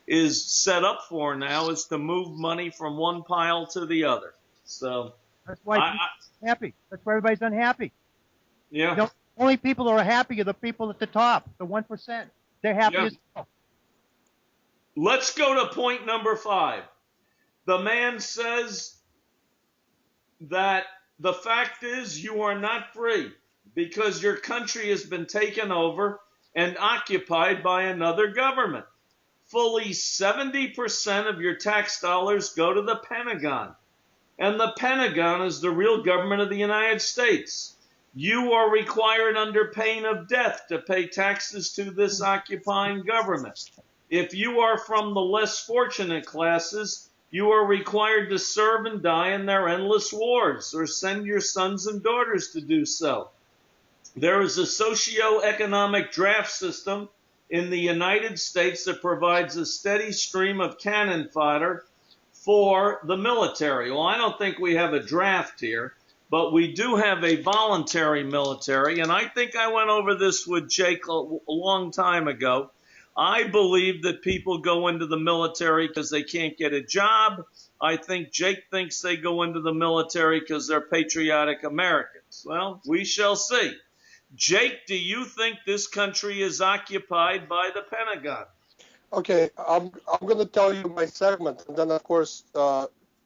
is set up for now, is to move money from one pile to the other. So that's why I'm happy. That's why everybody's unhappy. Yeah. The only people who are happy are the people at the top, the 1%. They're happy as well. Let's go to point number 5. The man says that the fact is you are not free because your country has been taken over and occupied by another government. Fully 70% of your tax dollars go to the Pentagon. And the Pentagon is the real government of the United States. You are required under pain of death to pay taxes to this occupying government. If you are from the less fortunate classes, you are required to serve and die in their endless wars or send your sons and daughters to do so. There is a socio-economic draft system in the United States that provides a steady stream of cannon fodder for the military. Well, I don't think we have a draft here, but we do have a voluntary military, and I think I went over this with Jake a long time ago. I believe that people go into the military because they can't get a job. I think Jake thinks they go into the military because they're patriotic Americans. Well, we shall see. Jake, do you think this country is occupied by the Pentagon? Okay, I'm going to tell you my segment, and then, of course,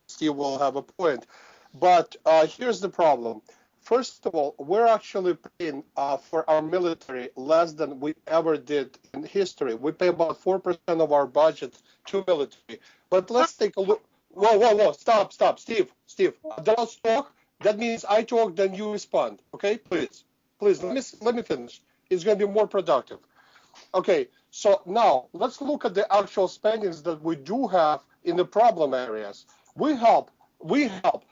Steve will have a point. But here's the problem. First of all, we're actually paying for our military less than we ever did in history. We pay about 4% of our budget to military. But let's take a look. Whoa, stop, Steve, don't talk. That means I talk, then you respond. Okay, please, let me finish. It's going to be more productive. Okay, so now let's look at the actual spendings that we do have in the problem areas. We help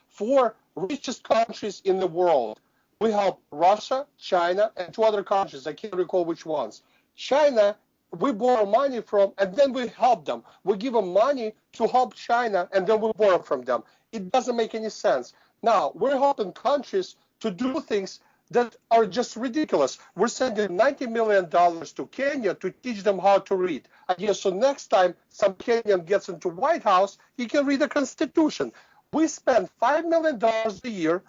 4 richest countries in the world. We help Russia, China, and 2 other countries. I can't recall which ones. China, we borrow money from, and then we help them. We give them money to help China, and then we borrow from them. It doesn't make any sense. Now, we're helping countries to do things that are just ridiculous. We're sending $90 million to Kenya to teach them how to read. I guess so next time some Kenyan gets into White House, he can read the Constitution. We spend $5 million a year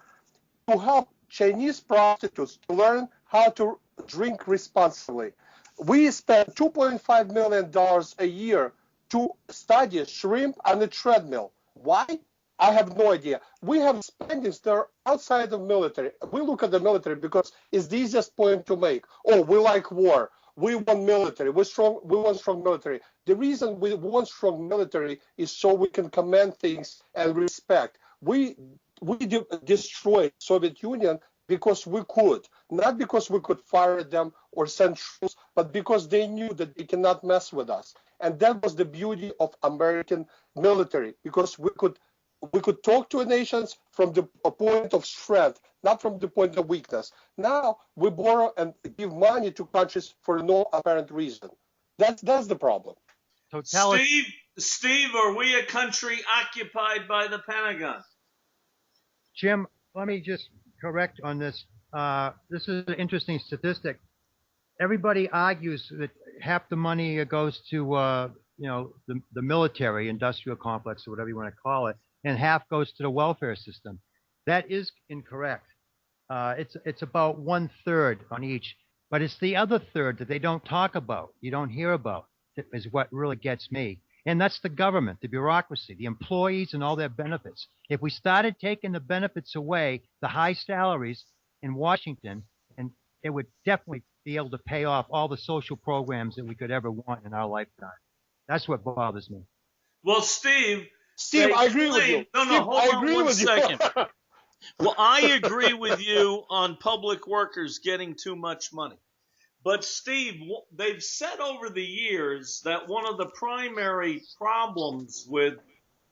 to help Chinese prostitutes to learn how to drink responsibly. We spend $2.5 million a year to study shrimp on a treadmill. Why? I have no idea. We have spendings that are outside of military. We look at the military because it's the easiest point to make. Oh, we like war. We want military. We want strong military. The reason we want strong military is so we can command things and respect. We destroyed Soviet Union because we could, not because we could fire them or send troops, but because they knew that they cannot mess with us. And that was the beauty of American military, because we could we could talk to nations from the point of strength, not from the point of weakness. Now we borrow and give money to countries for no apparent reason. That's the problem. Steve, are we a country occupied by the Pentagon? Jim, let me just correct on this. This is an interesting statistic. Everybody argues that half the money goes to the military industrial complex or whatever you want to call it, and half goes to the welfare system. That is incorrect. It's about 1/3 on each, but it's the other third that they don't talk about, you don't hear about, is what really gets me. And that's the government, the bureaucracy, the employees and all their benefits. If we started taking the benefits away, the high salaries in Washington, and it would definitely be able to pay off all the social programs that we could ever want in our lifetime. That's what bothers me. Well, Steve, I agree with you. No, Steve, hold on one second. Well, I agree with you on public workers getting too much money. But, Steve, they've said over the years that one of the primary problems with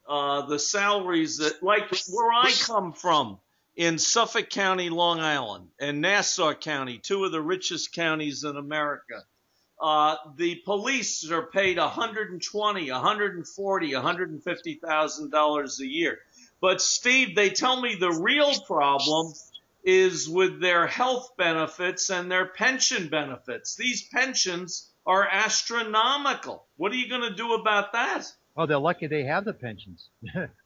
the salaries that, like where I come from in Suffolk County, Long Island, and Nassau County, two of the richest counties in America, the police are paid $120,000, $140,000, $150,000 a year. But, Steve, they tell me the real problem is with their health benefits and their pension benefits. These pensions are astronomical. What are you going to do about that? Oh, they're lucky they have the pensions.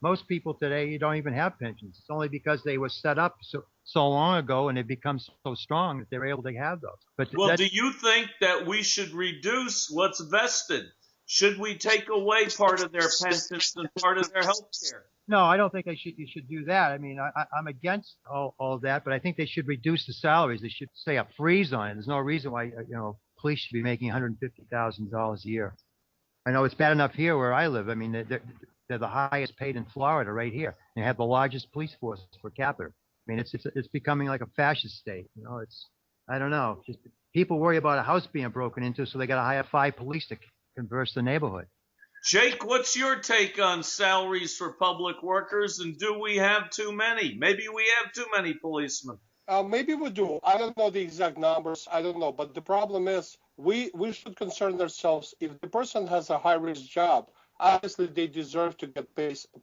Most people today, you don't even have pensions. It's only because they were set up so long ago and they become so strong that they're able to have those. But do you think that we should reduce what's vested? Should we take away part of their pensions and part of their health care? No, I don't think you should do that. I mean, I'm against all of that, but I think they should reduce the salaries. They should say a freeze on it. There's no reason why police should be making $150,000 a year. I know it's bad enough here where I live. I mean, they're the highest paid in Florida right here. They have the largest police force per capita. I mean, it's becoming like a fascist state. I don't know. Just people worry about a house being broken into, so they got to hire 5 police to converse the neighborhood. Jake, what's your take on salaries for public workers, and do we have too many? Maybe we have too many policemen. Maybe we do. I don't know the exact numbers. I don't know. But the problem is we should concern ourselves. If the person has a high-risk job, obviously they deserve to get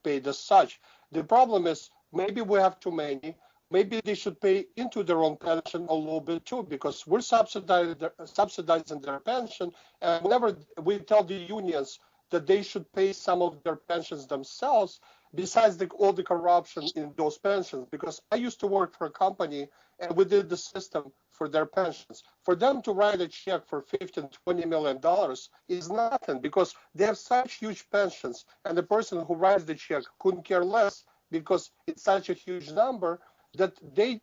paid as such. The problem is maybe we have too many. Maybe they should pay into their own pension a little bit too, because we're subsidizing their pension. And whenever we tell the unions that they should pay some of their pensions themselves, besides all the corruption in those pensions, because I used to work for a company and we did the system for their pensions. For them to write a check for $15, $20 million is nothing, because they have such huge pensions, and the person who writes the check couldn't care less because it's such a huge number that they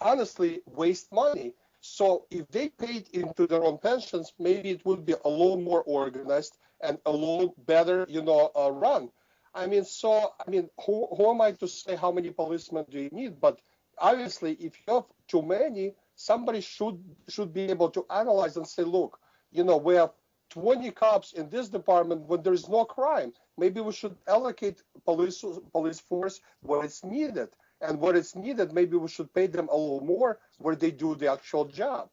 honestly waste money. So if they paid into their own pensions, maybe it would be a little more organized and a little better, run. Who am I to say how many policemen do you need? But obviously, if you have too many, somebody should be able to analyze and say, look, we have 20 cops in this department when there is no crime. Maybe we should allocate police force where it's needed. And where it's needed, maybe we should pay them a little more where they do the actual job.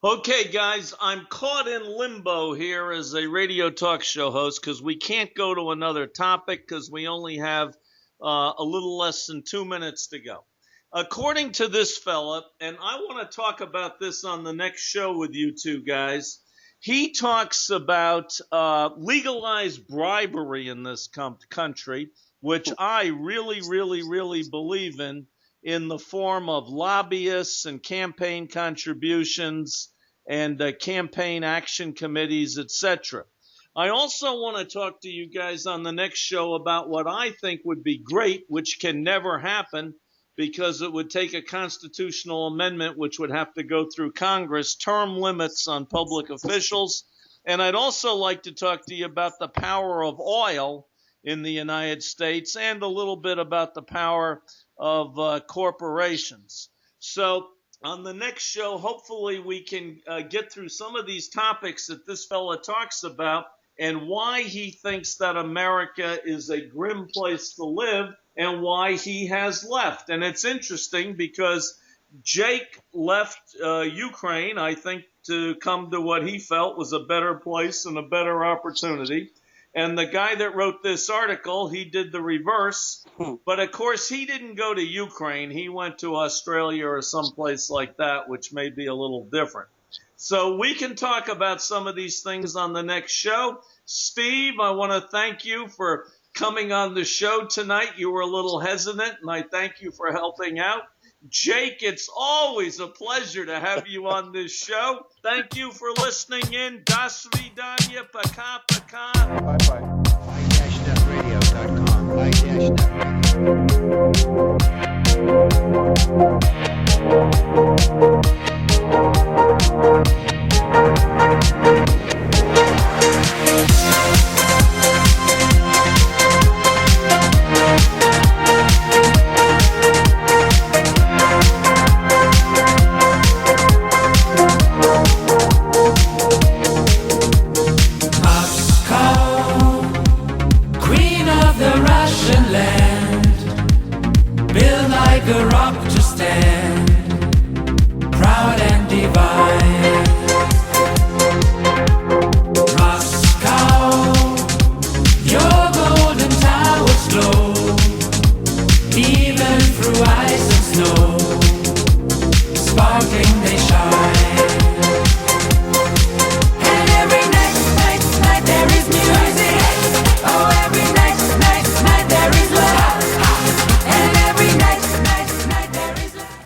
Okay, guys, I'm caught in limbo here as a radio talk show host because we can't go to another topic because we only have a little less than 2 minutes to go. According to this fella, and I want to talk about this on the next show with you two guys, he talks about legalized bribery in this country, which I really, really, really believe in the form of lobbyists and campaign contributions and campaign action committees, etc. I also want to talk to you guys on the next show about what I think would be great, which can never happen because it would take a constitutional amendment which would have to go through Congress, term limits on public officials. And I'd also like to talk to you about the power of oil in the United States and a little bit about the power of corporations. So on the next show, hopefully we can get through some of these topics that this fella talks about and why he thinks that America is a grim place to live and why he has left. And it's interesting because Jake left Ukraine, I think, to come to what he felt was a better place and a better opportunity. And the guy that wrote this article, he did the reverse. But, of course, he didn't go to Ukraine. He went to Australia or someplace like that, which may be a little different. So we can talk about some of these things on the next show. Steve, I want to thank you for coming on the show tonight. You were a little hesitant, and I thank you for helping out. Jake, it's always a pleasure to have you on this show. Thank you for listening in. Das vidanya, paka paka. Bye-bye. A rock to stand, proud and divine. Moscow, your golden towers glow, even through ice and snow. Sparkling they shine.